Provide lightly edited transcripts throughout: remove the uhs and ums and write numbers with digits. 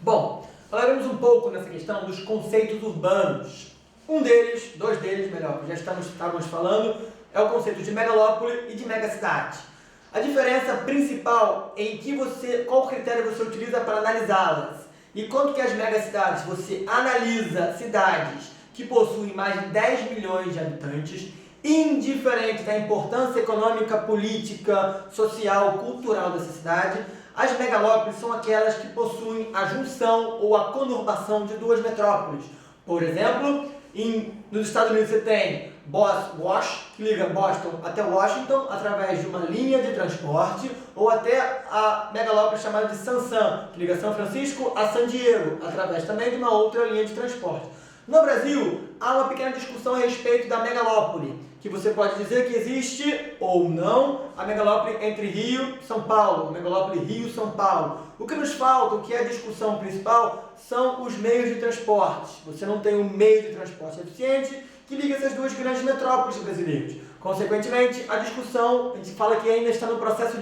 Bom, falaremos um pouco nessa questão dos conceitos urbanos. Dois deles, melhor, que já estávamos falando, é o conceito de megalópole e de megacidade. A diferença principal é qual critério você utiliza para analisá-las. Enquanto que as megacidades, você analisa cidades que possuem mais de 10 milhões de habitantes, indiferente da importância econômica, política, social, cultural dessa cidade. As megalópolis são aquelas que possuem a junção ou a conurbação de duas metrópoles. Por exemplo, nos Estados Unidos você tem que liga Boston até Washington através de uma linha de transporte, ou até a megalópole chamada de San, que liga São Francisco a San Diego, através também de uma outra linha de transporte. No Brasil, há uma pequena discussão a respeito da megalópole, que você pode dizer que existe ou não a megalópole entre Rio e São Paulo, a megalópole Rio-São Paulo. O que nos falta, o que é a discussão principal, são os meios de transporte. Você não tem um meio de transporte eficiente que liga essas duas grandes metrópoles brasileiras. Consequentemente, a discussão, a gente fala que ainda está no processo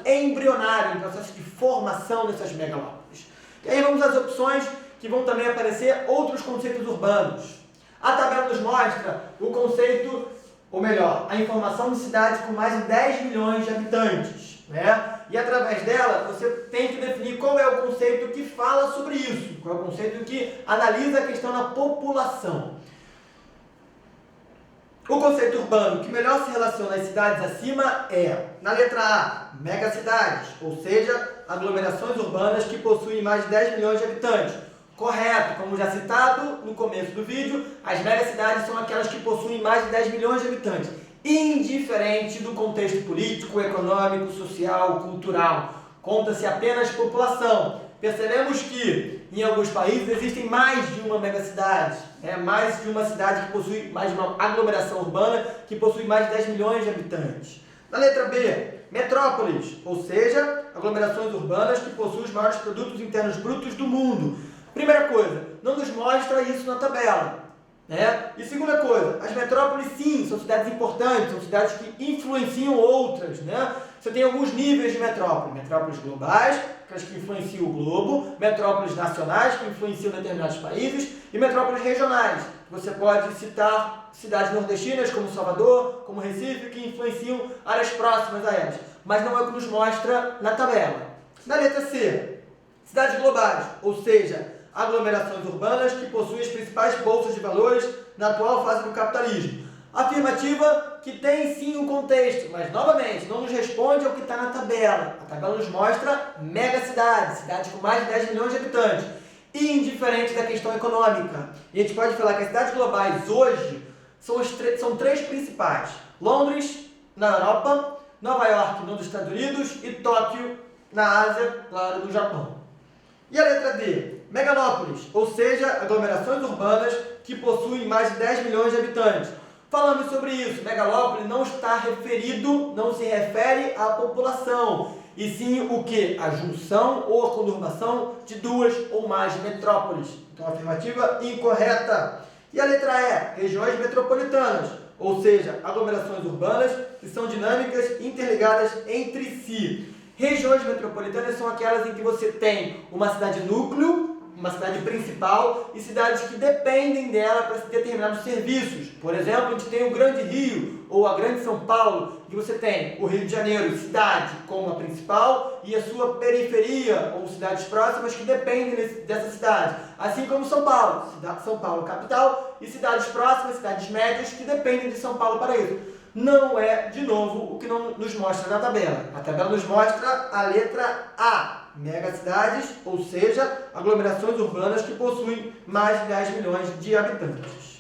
embrionário, um processo de formação dessas megalópolis. E aí vamos às opções que vão também aparecer outros conceitos urbanos. A tabela nos mostra o conceito, ou melhor, a informação de cidades com mais de 10 milhões de habitantes, né? E através dela, você tem que definir qual é o conceito que fala sobre isso, qual é o conceito que analisa a questão da população. O conceito urbano que melhor se relaciona às cidades acima é, na letra A, megacidades, ou seja, aglomerações urbanas que possuem mais de 10 milhões de habitantes. Correto, como já citado no começo do vídeo, as megacidades são aquelas que possuem mais de 10 milhões de habitantes, indiferente do contexto político, econômico, social, cultural. Conta-se apenas população. Percebemos que em alguns países existem mais de uma megacidade, mais de uma cidade que possui mais de uma aglomeração urbana que possui mais de 10 milhões de habitantes. Na letra B, metrópoles, ou seja, aglomerações urbanas que possuem os maiores produtos internos brutos do mundo. Primeira coisa, não nos mostra isso na tabela. E segunda coisa, as metrópoles sim, são cidades importantes, são cidades que influenciam outras. Você tem alguns níveis de metrópole, metrópoles globais, aquelas que influenciam o globo, metrópoles nacionais, que influenciam determinados países, e metrópoles regionais. Você pode citar cidades nordestinas, como Salvador, como Recife, que influenciam áreas próximas a elas, mas não é o que nos mostra na tabela. Na letra C, cidades globais, ou seja, aglomerações urbanas que possuem as principais bolsas de valores na atual fase do capitalismo. Afirmativa que tem sim um contexto, mas novamente não nos responde ao que está na tabela. A tabela nos mostra megacidades, cidades com mais de 10 milhões de habitantes, indiferente da questão econômica. E a gente pode falar que as cidades globais hoje são três principais: Londres, na Europa, Nova York, nos Estados Unidos, e Tóquio, na Ásia, claro, do Japão. E a letra D? Megalópolis, ou seja, aglomerações urbanas que possuem mais de 10 milhões de habitantes. Falando sobre isso, megalópole não se refere à população, e sim o que? A junção ou a conurbação de duas ou mais metrópoles. Então, afirmativa incorreta. E a letra E? Regiões metropolitanas, ou seja, aglomerações urbanas que são dinâmicas e interligadas entre si. Regiões metropolitanas são aquelas em que você tem uma cidade núcleo, uma cidade principal, e cidades que dependem dela para determinados serviços. Por exemplo, a gente tem o Grande Rio, ou a Grande São Paulo, que você tem o Rio de Janeiro, cidade como a principal, e a sua periferia, ou cidades próximas que dependem dessa cidade. Assim como São Paulo, São Paulo capital, e cidades próximas, cidades médias, que dependem de São Paulo para isso. Não é, de novo, o que não nos mostra na tabela. A tabela nos mostra a letra A, megacidades, ou seja, aglomerações urbanas que possuem mais de 10 milhões de habitantes.